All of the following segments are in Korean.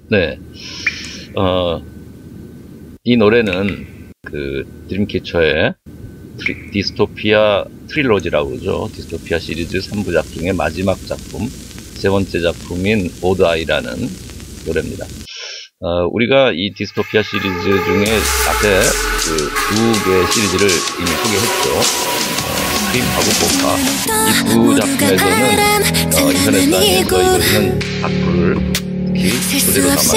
네. 이 노래는 드림캐쳐의 디스토피아 트릴로지라고 그러죠. 디스토피아 시리즈 3부작 중에 마지막 작품, 세 번째 작품인 오드 아이라는 노래입니다. 우리가 이 디스토피아 시리즈 중에 앞에 두 개의 시리즈를 이미 소개했죠. 스크림하고 포카. 이 두 작품에서는 인터넷상에 저희들은 악플을 특히 소리로 담아서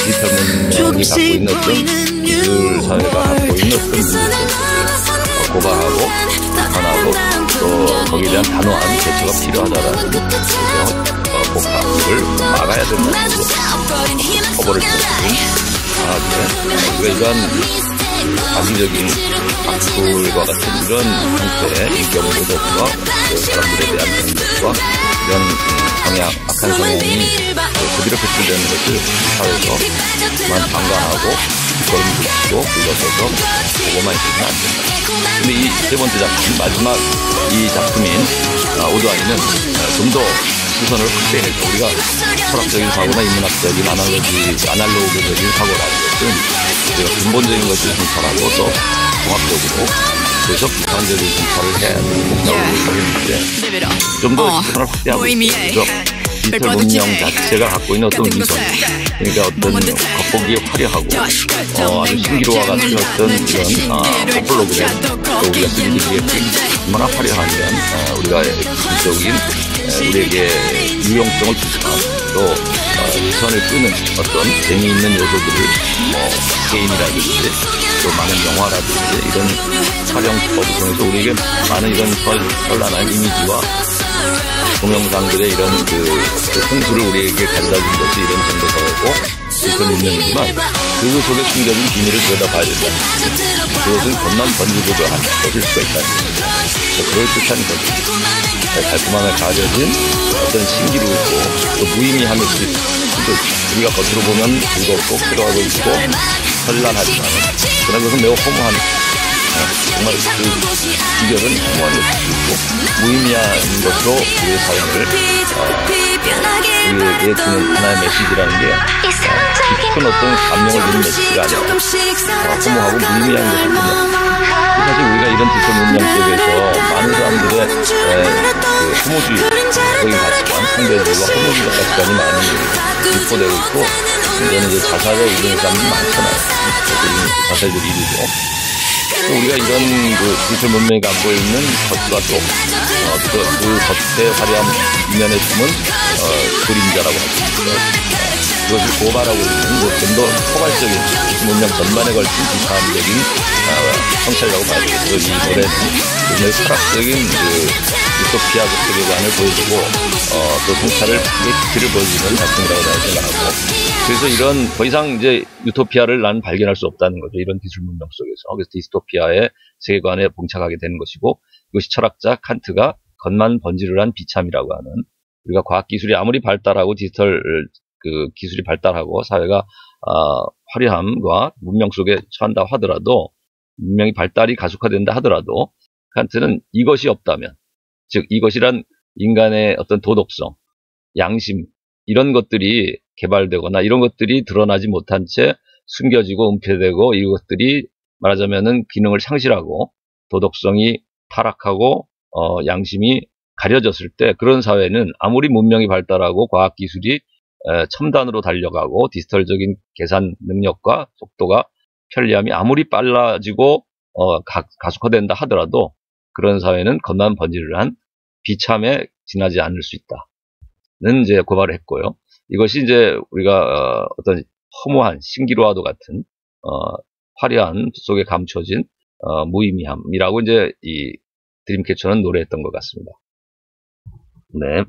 디지털 문명이 갖고 있는 어떤 기술 사회가 갖고 있는 어떤 문제점들을 고발하고 비판하고 또 거기에 대한 단호한 대처가 필요하다라는 복합을 막아야 된다는 거죠. 처벌을 통해서 강하게 우리가 이러한 악의적인 악플과 같은 이런 형태의 인격 모독과 사람들에 대한 공격과 이런 성향, 악한 성향이 그대로 표출되는 것을 사회에서만 방관하고 뒷걸음 붙이고 불러서서 보고만 있으면 안 된다. 근데 이 세 번째 작품, 마지막 이 작품인 오드아이는 좀 더 시선을 확대해서 우리가 철학적인 사고나 인문학적인 아날로그적인 사고라는 것은 우리가 근본적인 것을 관찰하고 또 종합적으로 그래서 비판적인 관찰을 해야 되는 문제 좀 더 시선을 확대하고 있죠. 디지털 문명 자체가 갖고 있는 어떤 위선, 그러니까 어떤 겉보기에 화려하고 아주 신기루와 같은 어떤 이런 홀로그램, 또 우리가 3D 얼마나 화려하면 우리가 기술적인 우리에게 유용성을 주고 또 시선을 끄는 어떤 재미있는 요소들을 게임이라든지 또 많은 영화라든지 이런 촬영법을 통해서 우리에게 많은 이런 현란한 이미지와 동영상들의 이런 풍수를 우리에게 가져다 준 것이 이런 정보사회고 디지털 문명이지만 그 속에 숨겨진 비밀을 들여다봐야 된다는 거죠. 그것은 겉만 번지고도 한 것일 수가 있다는 거죠. 그럴듯한 거죠. 달콤함에 가려진 어떤 신기루 있고 또 무의미함이 우리가 겉으로 보면 즐겁고 필요하고 있고 현란하지만 그러나 그것은 매우 허무한 정말 비결은 허무한 것이 있고 무의미한 것으로 우리의 삶을 우리에게 주는 하나의 메시지라는 게 깊은 어떤 감명을 주는 메시지가 아니라 허무하고 무의미한 것을 보면 사실 우리가 이런 디지털 문명 속에서 많은 사람들의 허무주의적인 가치관, 상대적으로 허무주의적 가치관이 많이 유포되고 있고 이제는 이제 자살을 이루는 사람들이 많잖아요. 자살들이 이루죠. 우리가 이런 디지털 문명이 갖고 있는 겉과 또 그 겉의 화려한 이면에 숨은 그림자라고 할 수 있죠. 그것을 고발하고 있는 좀 더 포괄적인 문명 전반에 걸친 비판적인 성찰이라고 봐야 되겠죠. 이 노래는 굉장히 철학적인 유토피아적 세계관을 보여주고 또 성찰을 깊이를 보여주는 작품이라고 생각하고 그래서 이런 더 이상 이제 유토피아를 나는 발견할 수 없다는 거죠. 이런 기술 문명 속에서. 그래서 디스토피아의 세계관에 봉착하게 되는 것이고 이것이 철학자 칸트가 겉만 번지르르한 비참이라고 하는 우리가 과학기술이 아무리 발달하고 디지털 기술이 발달하고 사회가 화려함과 문명 속에 처한다 하더라도 문명이 발달이 가속화된다 하더라도 칸트는 이것이 없다면 즉 이것이란 인간의 어떤 도덕성, 양심 이런 것들이 개발되거나 이런 것들이 드러나지 못한 채 숨겨지고 은폐되고 이것들이 말하자면은 기능을 상실하고 도덕성이 타락하고 양심이 가려졌을 때 그런 사회는 아무리 문명이 발달하고 과학기술이 첨단으로 달려가고 디지털적인 계산 능력과 속도가 편리함이 아무리 빨라지고 가속화된다 하더라도 그런 사회는 겉만 번지르르한 비참에 지나지 않을 수 있다는 이제 고발을 했고요. 이것이 이제 우리가 어떤 허무한 신기루와도 같은 화려한 속에 감춰진 무의미함이라고 이제 이 드림캐쳐는 노래했던 것 같습니다. 네.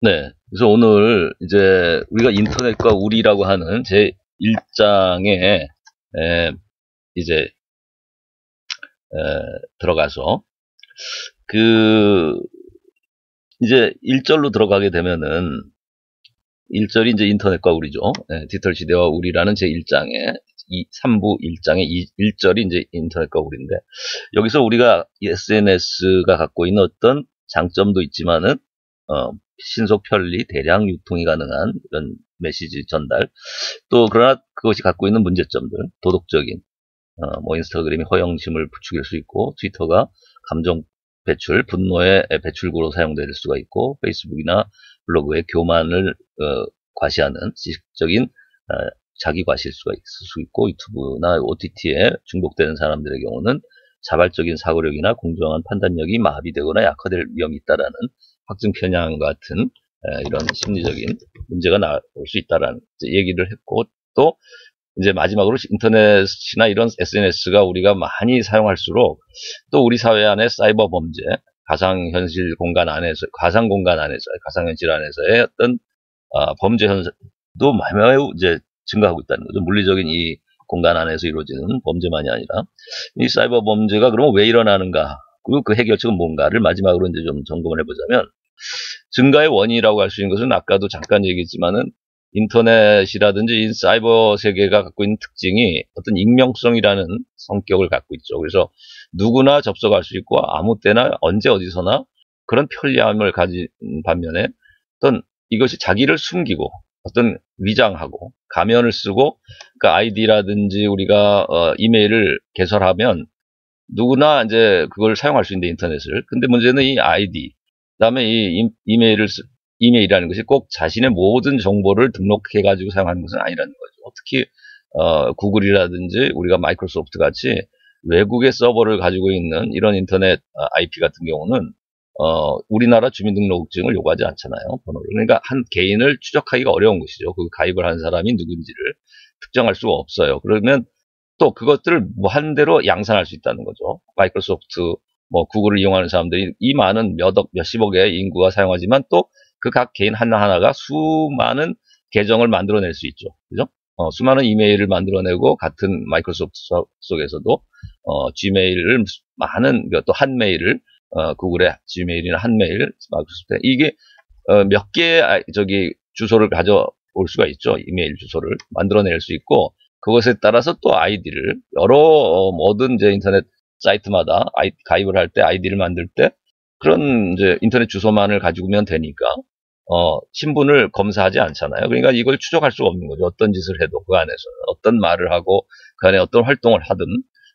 네. 그래서 오늘 이제 우리가 인터넷과 우리라고 하는 제 1장에 이제 들어가서 이제 1절로 들어가게 되면은 1절이 이제 인터넷과 우리죠. 디지털 시대와 우리라는 제 1장에 3부 1장의 1절이 이제 인터넷과 우리인데 여기서 우리가 SNS가 갖고 있는 어떤 장점도 있지만은 신속 편리 대량 유통이 가능한 이런 메시지 전달. 또 그러나 그것이 갖고 있는 문제점들, 도덕적인 뭐 인스타그램이 허영심을 부추길 수 있고, 트위터가 감정 배출, 분노의 배출구로 사용될 수가 있고, 페이스북이나 블로그의 교만을 과시하는 지식적인 자기 과실수가 있을 수 있고, 유튜브나 OTT에 중독되는 사람들의 경우는 자발적인 사고력이나 공정한 판단력이 마비되거나 약화될 위험이 있다라는 확증 편향 같은 이런 심리적인 문제가 나올 수 있다라는 얘기를 했고, 또 이제 마지막으로 인터넷이나 이런 SNS가 우리가 많이 사용할수록 또 우리 사회 안에 사이버 범죄, 가상현실 공간 안에서, 가상현실 안에서의 어떤 범죄 현상도 매우 이제 증가하고 있다는 거죠. 물리적인 이 공간 안에서 이루어지는 범죄만이 아니라 이 사이버 범죄가 그러면 왜 일어나는가, 그리고 그 해결책은 뭔가를 마지막으로 이제 좀 점검을 해보자면, 증가의 원인이라고 할 수 있는 것은 아까도 잠깐 얘기했지만은 인터넷이라든지 이 사이버 세계가 갖고 있는 특징이 어떤 익명성이라는 성격을 갖고 있죠. 그래서 누구나 접속할 수 있고 아무 때나 언제 어디서나 그런 편리함을 가진 반면에, 어떤 이것이 자기를 숨기고 어떤 위장하고 가면을 쓰고, 그러니까 아이디라든지 우리가 이메일을 개설하면 누구나 이제 그걸 사용할 수 있는데, 인터넷을. 근데 문제는 이 아이디, 그다음에 이 이메일이라는 것이 꼭 자신의 모든 정보를 등록해가지고 사용하는 것은 아니라는 거죠. 특히 구글이라든지 우리가 마이크로소프트 같이 외국의 서버를 가지고 있는 이런 인터넷 IP 같은 경우는 우리나라 주민등록증을 요구하지 않잖아요, 번호를. 그러니까 한 개인을 추적하기가 어려운 것이죠. 그 가입을 한 사람이 누군지를 특정할 수가 없어요. 그러면 또 그것들을 무한대로 양산할 수 있다는 거죠. 마이크로소프트, 뭐 구글을 이용하는 사람들이 이 많은 몇십억의 인구가 사용하지만 또 그 각 개인 하나하나가 수많은 계정을 만들어낼 수 있죠. 그죠? 수많은 이메일을 만들어내고, 같은 마이크로소프트 속에서도 지메일을 많은, 또 한메일을 구글의 지메일이나 한메일, 마이크로소프트, 이게 몇 개의 주소를 가져올 수가 있죠. 이메일 주소를 만들어낼 수 있고, 그것에 따라서 또 아이디를 여러 모든 이제 인터넷 사이트마다 가입을 할 때, 아이디를 만들 때 그런 이제 인터넷 주소만을 가지고면 되니까 신분을 검사하지 않잖아요. 그러니까 이걸 추적할 수가 없는 거죠. 어떤 짓을 해도 그 안에서 어떤 말을 하고 그 안에 어떤 활동을 하든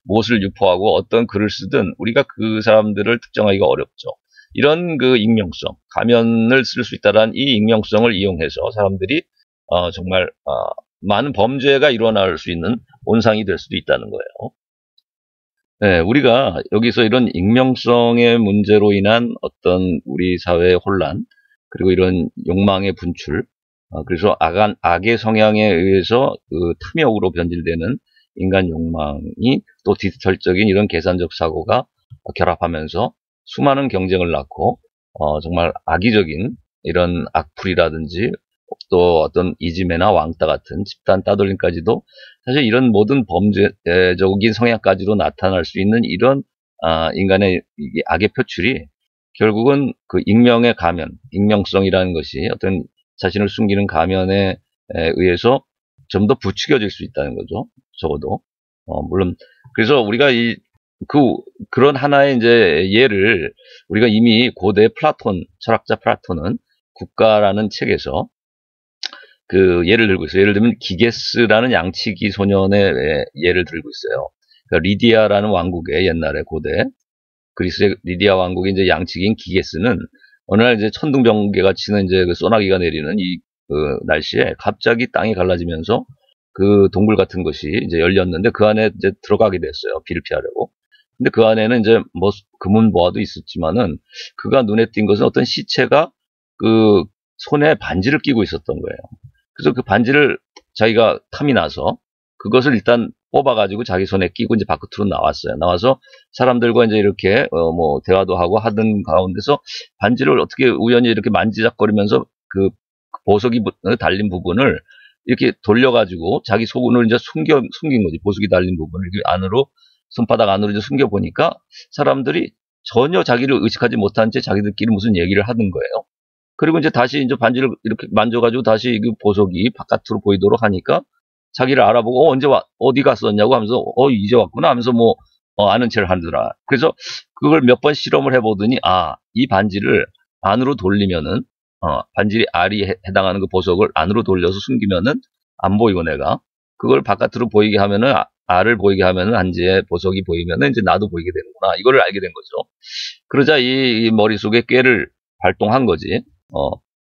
무엇을 유포하고 어떤 글을 쓰든 우리가 그 사람들을 특정하기가 어렵죠. 이런 그 익명성, 가면을 쓸 수 있다는 이 익명성을 이용해서 사람들이 정말 많은 범죄가 일어날 수 있는 온상이 될 수도 있다는 거예요. 네, 우리가 여기서 이런 익명성의 문제로 인한 어떤 우리 사회의 혼란, 그리고 이런 욕망의 분출, 그래서 악의 성향에 의해서 그 탐욕으로 변질되는 인간 욕망이 또 디지털적인 이런 계산적 사고가 결합하면서 수많은 경쟁을 낳고 정말 악의적인 이런 악플이라든지 또 어떤 이지매나 왕따 같은 집단 따돌림까지도, 사실 이런 모든 범죄적인 성향까지도 나타날 수 있는 이런 인간의 악의 표출이 결국은 그 익명의 가면, 익명성이라는 것이 어떤 자신을 숨기는 가면에 의해서 좀 더 부추겨질 수 있다는 거죠. 적어도. 물론 그래서 우리가 그런 하나의 이제 예를 우리가 이미 고대 철학자 플라톤은 국가라는 책에서 그 예를 들고 있어요. 예를 들면 기게스라는 양치기 소년의 예를 들고 있어요. 그러니까 리디아라는 왕국의, 옛날에 고대 그리스의 리디아 왕국의 이제 양치기인 기게스는 어느 날 이제 천둥번개가 치는 이제 그 소나기가 내리는 그 날씨에 갑자기 땅이 갈라지면서 그 동굴 같은 것이 이제 열렸는데 그 안에 이제 들어가게 됐어요. 비를 피하려고. 근데 그 안에는 이제 뭐 금은보화도 있었지만은 그가 눈에 띈 것은 어떤 시체가 그 손에 반지를 끼고 있었던 거예요. 그래서 그 반지를 자기가 탐이 나서 그것을 일단 뽑아가지고 자기 손에 끼고 이제 바깥으로 나왔어요. 나와서 사람들과 이제 이렇게 뭐 대화도 하고 하던 가운데서 반지를 어떻게 우연히 이렇게 만지작거리면서 그 보석이 달린 부분을 이렇게 돌려가지고 자기 속을 이제 숨긴 거지. 보석이 달린 부분을 이렇게 안으로, 손바닥 안으로 이제 숨겨보니까 사람들이 전혀 자기를 의식하지 못한 채 자기들끼리 무슨 얘기를 하는 거예요. 그리고 이제 다시 이제 반지를 이렇게 만져가지고 다시 그 보석이 바깥으로 보이도록 하니까 자기를 알아보고 언제 어디 갔었냐고 하면서 이제 왔구나 하면서 뭐 아는 체를 하더라. 그래서 그걸 몇 번 실험을 해보더니 이 반지를 안으로 돌리면은 반지 R이 해당하는 그 보석을 안으로 돌려서 숨기면은 안 보이고 내가 그걸 바깥으로 보이게 하면은 R을 보이게 하면은 한지의 보석이 보이면은 이제 나도 보이게 되는구나. 이거를 알게 된 거죠. 그러자 이 머릿속에 꾀를 발동한 거지.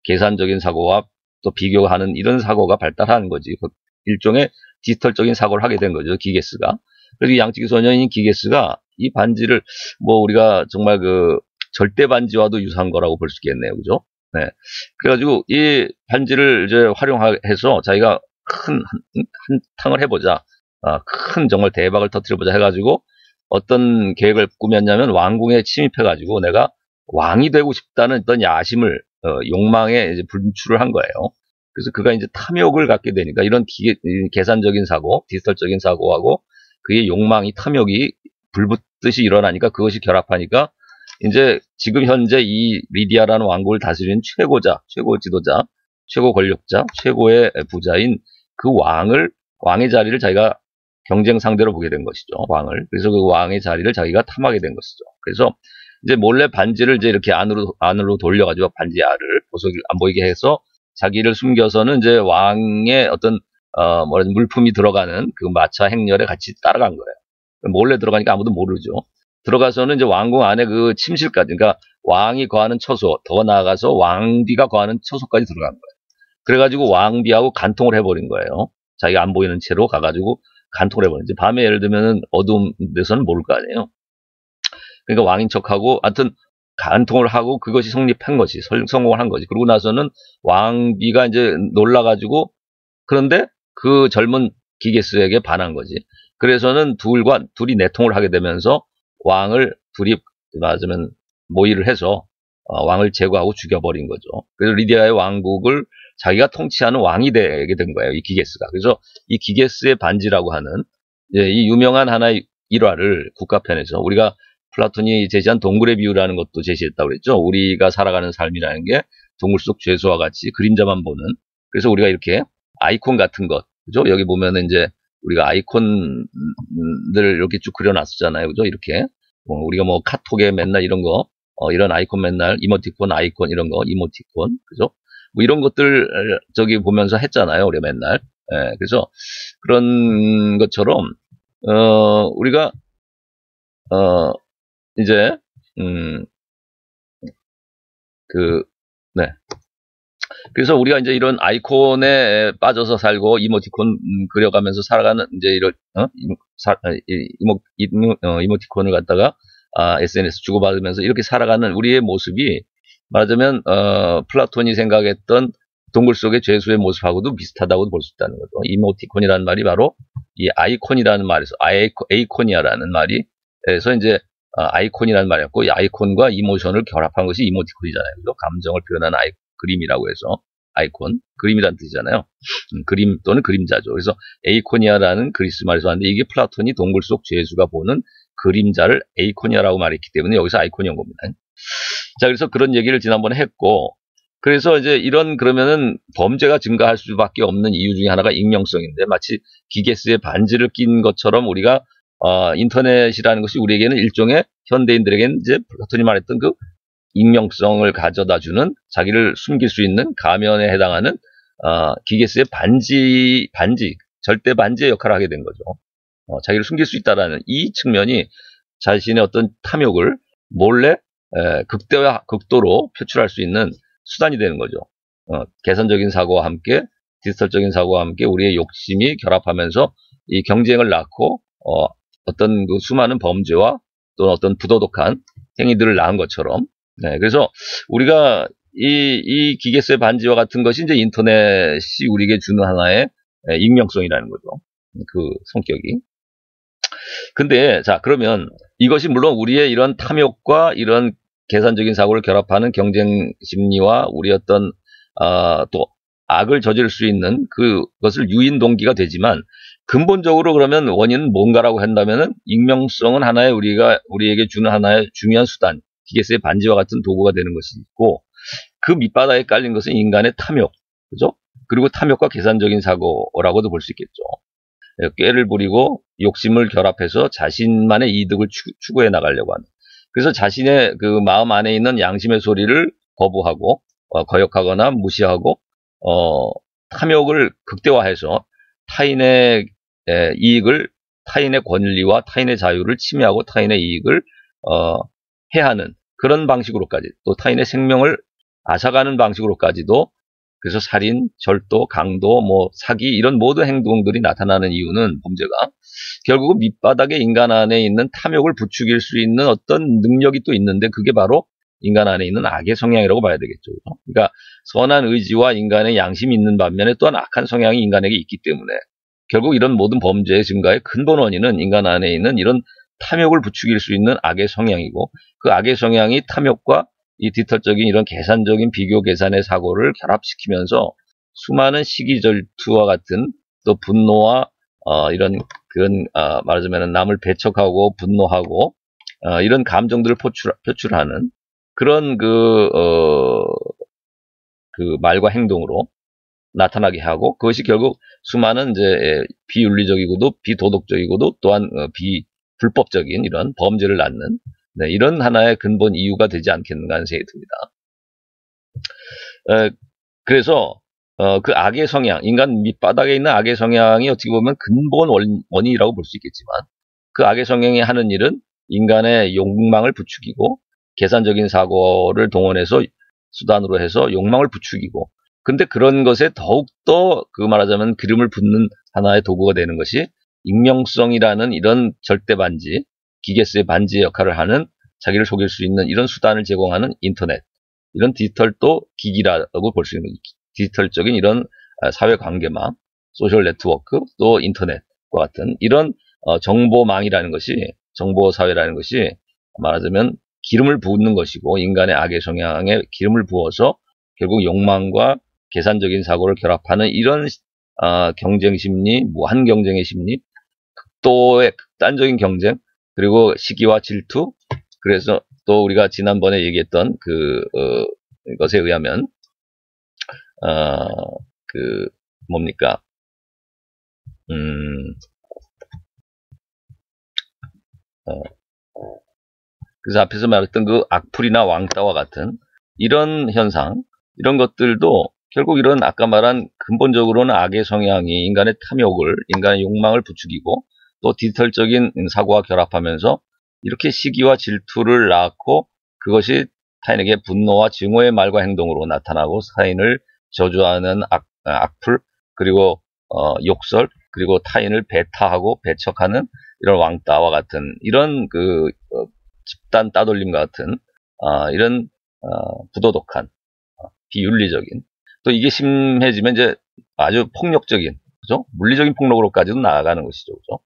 계산적인 사고와 또 비교하는 이런 사고가 발달하는 거지. 그 일종의 디지털적인 사고를 하게 된 거죠. 기게스가. 그래서 이 양치기 소년인 기게스가 이 반지를 뭐 우리가 정말 그 절대 반지와도 유사한 거라고 볼 수 있겠네요. 그죠? 네. 그래가지고 이 반지를 이제 활용해서 자기가 큰 한탕을 해보자. 큰 정말 대박을 터뜨려보자 해가지고 어떤 계획을 꾸몄냐면 왕궁에 침입해가지고 내가 왕이 되고 싶다는 어떤 야심을 욕망에 이제 분출을 한 거예요. 그래서 그가 이제 탐욕을 갖게 되니까 이런 계산적인 사고, 디지털적인 사고하고 그의 욕망이 탐욕이 불붙듯이 일어나니까 그것이 결합하니까 이제 지금 현재 이 리디아라는 왕국을 다스리는 최고자, 최고 지도자, 최고 권력자, 최고의 부자인 그 왕의 자리를 자기가 경쟁 상대로 보게 된 것이죠. 왕을. 그래서 그 왕의 자리를 자기가 탐하게 된 것이죠. 그래서 이제 몰래 반지를 이제 이렇게 안으로 돌려가지고 반지 알을 보석이 안 보이게 해서 자기를 숨겨서는 이제 왕의 어떤 물품이 들어가는 그 마차 행렬에 같이 따라간 거예요. 몰래 들어가니까 아무도 모르죠. 들어가서는 이제 왕궁 안에 그 침실까지, 그러니까 왕이 거하는 처소, 더 나아가서 왕비가 거하는 처소까지 들어간 거예요. 그래가지고 왕비하고 간통을 해버린 거예요. 자기가 안 보이는 채로 가가지고 간통을 해버린 거죠. 밤에 예를 들면 어두운 데서는 모를 거 아니에요. 그러니까 왕인 척하고, 하여튼 간통을 하고 그것이 성립한 것이, 성공을 한 거지. 그러고 나서는 왕비가 이제 놀라가지고, 그런데 그 젊은 기게스에게 반한 거지. 그래서는 둘이 내통을 하게 되면서 왕을 둘이 맞으면 모의를 해서 왕을 제거하고 죽여버린 거죠. 그래서 리디아의 왕국을 자기가 통치하는 왕이 되게 된 거예요. 이 기게스가. 그래서 이 기게스의 반지라고 하는 이 유명한 하나의 일화를 국가편에서 우리가 플라톤이 제시한 동굴의 비유라는 것도 제시했다고 그랬죠. 우리가 살아가는 삶이라는 게 동굴 속 죄수와 같이 그림자만 보는. 그래서 우리가 이렇게 아이콘 같은 것, 그죠? 여기 보면은 이제 우리가 아이콘들 이렇게 쭉 그려놨었잖아요. 그죠? 이렇게. 우리가 뭐 카톡에 맨날 이런 거, 이런 아이콘 맨날 이모티콘, 아이콘 이런 거, 이모티콘. 그죠? 뭐 이런 것들 저기 보면서 했잖아요. 우리가 맨날. 예, 그래서 그런 것처럼, 우리가, 이제, 네. 그래서 우리가 이제 이런 아이콘에 빠져서 살고 이모티콘 그려가면서 살아가는 이제 이런 이모티콘을 갖다가 SNS 주고받으면서 이렇게 살아가는 우리의 모습이 말하자면 플라톤이 생각했던 동굴 속의 죄수의 모습하고도 비슷하다고 볼 수 있다는 거죠. 이모티콘이라는 말이 바로 이 아이콘이라는 말에서 에이코니아라는 말이 그래서 이제 아이콘이라는 말이었고 이 아이콘과 이모션을 결합한 것이 이모티콘이잖아요. 그죠? 감정을 표현하는 그림이라고 해서 아이콘, 그림이라는 뜻이잖아요. 그림 또는 그림자죠. 그래서 에이코니아라는 그리스 말에서 왔는데 이게 플라톤이 동굴 속 죄수가 보는 그림자를 에이코니아라고 말했기 때문에 여기서 아이콘이 온 겁니다. 자, 그래서 그런 얘기를 지난번에 했고 그래서 이제 그러면은 범죄가 증가할 수밖에 없는 이유 중에 하나가 익명성인데 마치 기게스의 반지를 낀 것처럼 우리가 인터넷이라는 것이 우리에게는 일종의 현대인들에게는 이제 플라톤이 말했던 그 익명성을 가져다주는 자기를 숨길 수 있는 가면에 해당하는 기게스의 반지 절대 반지의 역할을 하게 된 거죠. 자기를 숨길 수 있다라는 이 측면이 자신의 어떤 탐욕을 몰래 극도로 표출할 수 있는 수단이 되는 거죠. 계산적인 사고와 함께 디지털적인 사고와 함께 우리의 욕심이 결합하면서 이 경쟁을 낳고 어떤 그 수많은 범죄와 또는 어떤 부도덕한 행위들을 낳은 것처럼 네, 그래서 우리가 이 기계스의 반지와 같은 것이 이제 인터넷이 우리에게 주는 하나의 익명성이라는 거죠. 그 성격이. 근데 자 그러면 이것이 물론 우리의 이런 탐욕과 이런 계산적인 사고를 결합하는 경쟁 심리와 우리 어떤 또 악을 저지를 수 있는 그것을 유인 동기가 되지만 근본적으로 그러면 원인은 뭔가라고 한다면은 익명성은 하나의 우리에게 주는 하나의 중요한 수단, 기계스의 반지와 같은 도구가 되는 것이 있고 그 밑바닥에 깔린 것은 인간의 탐욕, 그죠? 그리고 탐욕과 계산적인 사고라고도 볼 수 있겠죠. 꾀를 부리고 욕심을 결합해서 자신만의 이득을 추구해 나가려고 하는. 그래서 자신의 그 마음 안에 있는 양심의 소리를 거부하고 거역하거나 무시하고 탐욕을 극대화해서 타인의 이익을, 타인의 권리와 타인의 자유를 침해하고 타인의 이익을 해하는 그런 방식으로까지, 또 타인의 생명을 앗아가는 방식으로까지도, 그래서 살인, 절도, 강도, 사기 이런 모든 행동들이 나타나는 이유는, 범죄가 결국은 밑바닥에 인간 안에 있는 탐욕을 부추길 수 있는 어떤 능력이 또 있는데, 그게 바로 인간 안에 있는 악의 성향이라고 봐야 되겠죠. 그러니까 선한 의지와 인간의 양심이 있는 반면에 또한 악한 성향이 인간에게 있기 때문에, 결국 이런 모든 범죄의 증가의 근본 원인은 인간 안에 있는 이런 탐욕을 부추길 수 있는 악의 성향이고, 그 악의 성향이 탐욕과 이 뒤털적인 이런 계산적인 비교 계산의 사고를 결합시키면서 수많은 시기 질투와 같은, 또 분노와 이런 그런 말하자면 남을 배척하고 분노하고 이런 감정들을 표출하는 그런 그 말과 행동으로 나타나게 하고, 그것이 결국 수많은 이제 비윤리적이고도 비도덕적이고도 또한 불법적인 이런 범죄를 낳는, 네, 이런 하나의 근본 이유가 되지 않겠는가 하는 생각이 듭니다. 그래서 그 악의 성향, 인간 밑바닥에 있는 악의 성향이 어떻게 보면 근본 원인이라고 볼 수 있겠지만, 그 악의 성향이 하는 일은 인간의 욕망을 부추기고, 계산적인 사고를 동원해서 수단으로 해서 욕망을 부추기고, 근데 그런 것에 더욱더 말하자면 기름을 붓는 하나의 도구가 되는 것이 익명성이라는 이런 절대 반지, 기계스의 반지의 역할을 하는, 자기를 속일 수 있는 이런 수단을 제공하는 인터넷, 이런 디지털도 기기라고 볼 수 있는, 디지털적인 이런 사회관계망, 소셜 네트워크, 또 인터넷과 같은 이런 정보망이라는 것이, 정보사회라는 것이 말하자면 기름을 부는 것이고, 인간의 악의 성향에 기름을 부어서 결국 욕망과 계산적인 사고를 결합하는 이런 경쟁심리, 무한 경쟁의 심리, 극도의 극단적인 경쟁, 그리고 시기와 질투, 그래서 또 우리가 지난번에 얘기했던 것에 의하면 뭡니까? 그래서 앞에서 말했던 그 악플이나 왕따와 같은 이런 현상, 이런 것들도 결국 이런 아까 말한 근본적으로는 악의 성향이 인간의 탐욕을, 인간의 욕망을 부추기고, 또 디지털적인 사고와 결합하면서 이렇게 시기와 질투를 낳고, 그것이 타인에게 분노와 증오의 말과 행동으로 나타나고, 타인을 저주하는 악플, 그리고 욕설, 그리고 타인을 배타하고 배척하는 이런 왕따와 같은 이런 집단 따돌림과 같은 이런 부도덕한, 비윤리적인, 또 이게 심해지면 이제 아주 폭력적인, 그죠? 물리적인 폭력으로까지도 나아가는 것이죠, 그죠?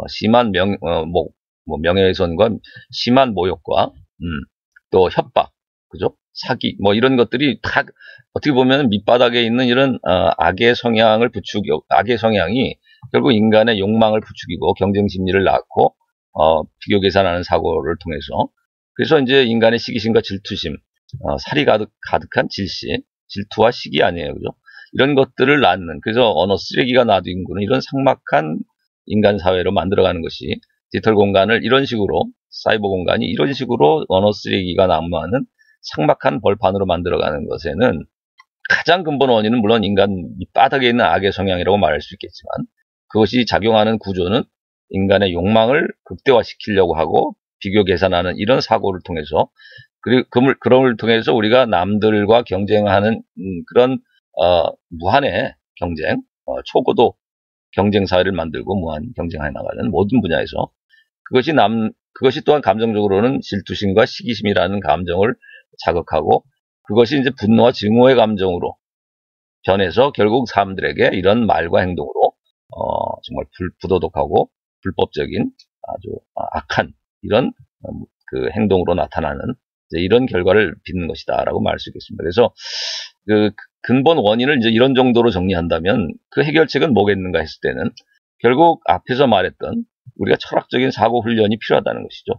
심한 명예훼손과 심한 모욕과 또 협박, 그죠? 사기, 이런 것들이 다 어떻게 보면 밑바닥에 있는 이런 악의 성향을 악의 성향이 결국 인간의 욕망을 부추기고 경쟁 심리를 낳고 비교 계산하는 사고를 통해서, 그래서 이제 인간의 시기심과 질투심, 살이 가득한 질투와 시기 아니에요, 그죠? 이런 것들을 낳는, 그래서 언어 쓰레기가 놔둔 이런 삭막한 인간 사회로 만들어가는 것이, 디지털 공간을 이런 식으로, 사이버 공간이 이런 식으로 언어 쓰레기가 난무하는 삭막한 벌판으로 만들어가는 것에는 가장 근본 원인은 물론 인간 밑바닥에 있는 악의 성향이라고 말할 수 있겠지만, 그것이 작용하는 구조는 인간의 욕망을 극대화시키려고 하고 비교 계산하는 이런 사고를 통해서, 그리고 그걸 통해서 우리가 남들과 경쟁하는 그런 무한의 경쟁, 초고도 경쟁 사회를 만들고 무한 경쟁해 나가는 모든 분야에서, 그것이 또한 감정적으로는 질투심과 시기심이라는 감정을 자극하고, 그것이 이제 분노와 증오의 감정으로 변해서 결국 사람들에게 이런 말과 행동으로 정말 부도덕하고 불법적인 아주 악한 이런 행동으로 나타나는 이런 결과를 빚는 것이다라고 말할 수 있겠습니다. 그래서 근본 원인을 이제 이런 정도로 정리한다면 그 해결책은 뭐겠는가 했을 때는 결국 앞에서 말했던 우리가 철학적인 사고 훈련이 필요하다는 것이죠.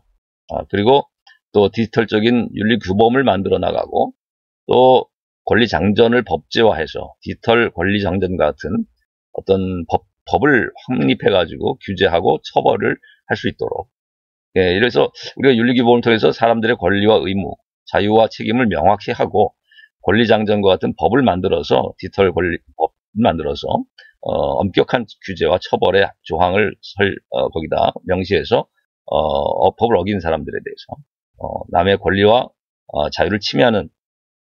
그리고 또 디지털적인 윤리 규범을 만들어 나가고, 또 권리 장전을 법제화해서 디지털 권리 장전 같은 어떤 법을 확립해가지고 규제하고 처벌을 할 수 있도록, 이래서 우리가 윤리 규범을 통해서 사람들의 권리와 의무, 자유와 책임을 명확히 하고, 권리장전과 같은 법을 만들어서 디지털 권리법 만들어서 엄격한 규제와 처벌의 조항을 거기다 명시해서 법을 어긴 사람들에 대해서 남의 권리와 자유를 침해하는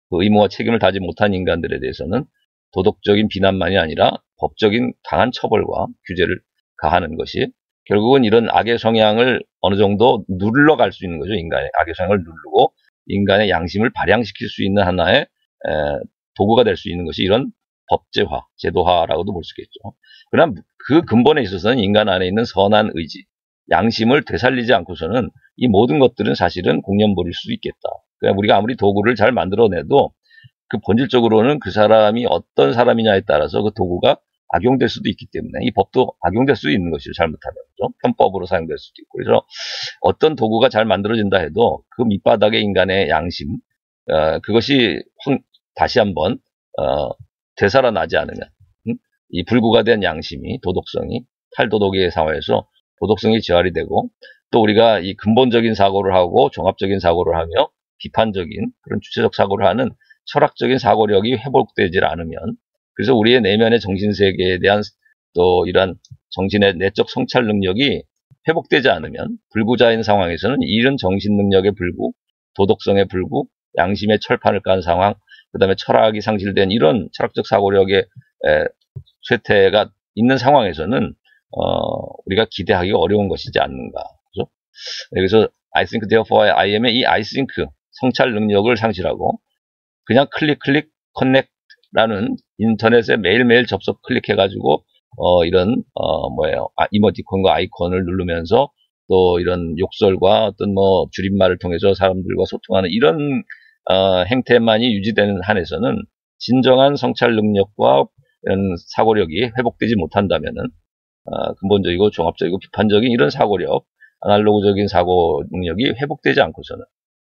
그 의무와 책임을 다하지 못한 인간들에 대해서는 도덕적인 비난만이 아니라 법적인 강한 처벌과 규제를 가하는 것이 결국은 이런 악의 성향을 어느 정도 눌러갈 수 있는 거죠. 인간의 악의 성향을 누르고 인간의 양심을 발양시킬 수 있는 하나의 도구가 될 수 있는 것이 이런 법제화, 제도화라고도 볼 수 있겠죠. 그러나 그 근본에 있어서는 인간 안에 있는 선한 의지, 양심을 되살리지 않고서는 이 모든 것들은 사실은 공연버릴 수 있겠다. 그러니까 우리가 아무리 도구를 잘 만들어내도 그 본질적으로는 그 사람이 어떤 사람이냐에 따라서 그 도구가 악용될 수도 있기 때문에 이 법도 악용될 수 있는 것이죠. 잘못하면. 그렇죠? 편법으로 사용될 수도 있고. 그래서 어떤 도구가 잘 만들어진다 해도 그 밑바닥의 인간의 양심, 그것이 다시 한번 되살아나지 않으면 이 불구가 된 양심이, 도덕성이 탈도덕의 상황에서 도덕성이 저하이 되고 또 우리가 이 근본적인 사고를 하고 종합적인 사고를 하며 비판적인 그런 주체적 사고를 하는 철학적인 사고력이 회복되지 않으면 그래서 우리의 내면의 정신세계에 대한 또 이러한 정신의 내적 성찰 능력이 회복되지 않으면 불구자인 상황에서는 이런 정신 능력의 불구, 도덕성의 불구, 양심의 철판을 깐 상황, 그 다음에 철학이 상실된 이런 철학적 사고력의 쇠퇴가 있는 상황에서는 우리가 기대하기 어려운 것이지 않는가. 그죠? 그래서 I think therefore I am의 이 I think 성찰 능력을 상실하고 그냥 클릭 커넥라는 인터넷에 매일매일 접속 클릭해가지고 이런 이모티콘과 아이콘을 누르면서 또 이런 욕설과 어떤 줄임말을 통해서 사람들과 소통하는 이런 행태만이 유지되는 한에서는 진정한 성찰 능력과 이런 사고력이 회복되지 못한다면은 근본적이고 종합적이고 비판적인 이런 사고력, 아날로그적인 사고 능력이 회복되지 않고서는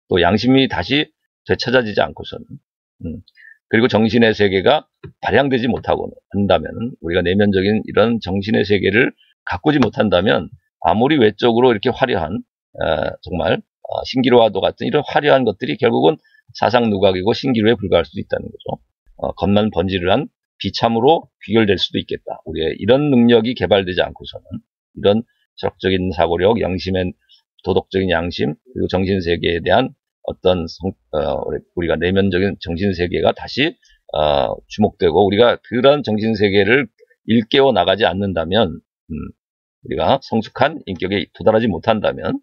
또 양심이 다시 되찾아지지 않고서는 그리고 정신의 세계가 발양되지 못하고 한다면 우리가 내면적인 이런 정신의 세계를 가꾸지 못한다면 아무리 외적으로 이렇게 화려한 정말 신기루와도 같은 이런 화려한 것들이 결국은 사상 누각이고 신기루에 불과할 수도 있다는 거죠. 겉만 번지르한 비참으로 귀결될 수도 있겠다. 우리의 이런 능력이 개발되지 않고서는 이런 철학적인 사고력, 양심의 도덕적인 양심 그리고 정신세계에 대한 어떤 우리가 내면적인 정신세계가 다시 주목되고 우리가 그런 정신세계를 일깨워 나가지 않는다면 우리가 성숙한 인격에 도달하지 못한다면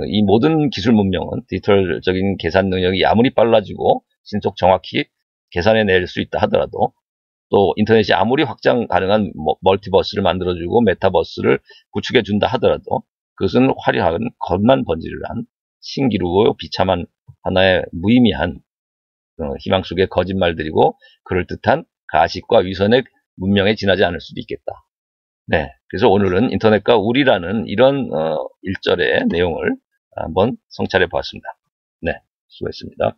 이 모든 기술 문명은 디지털적인 계산 능력이 아무리 빨라지고 신속 정확히 계산해낼 수 있다 하더라도 또 인터넷이 아무리 확장 가능한 멀티버스를 만들어주고 메타버스를 구축해준다 하더라도 그것은 화려한 겉만 번지르한 신기루고 비참한 하나의 무의미한 희망 속의 거짓말들이고 그럴듯한 가식과 위선의 문명에 지나지 않을 수도 있겠다. 네, 그래서 오늘은 인터넷과 우리라는 이런 1절의 내용을 한번 성찰해 보았습니다. 네, 수고했습니다.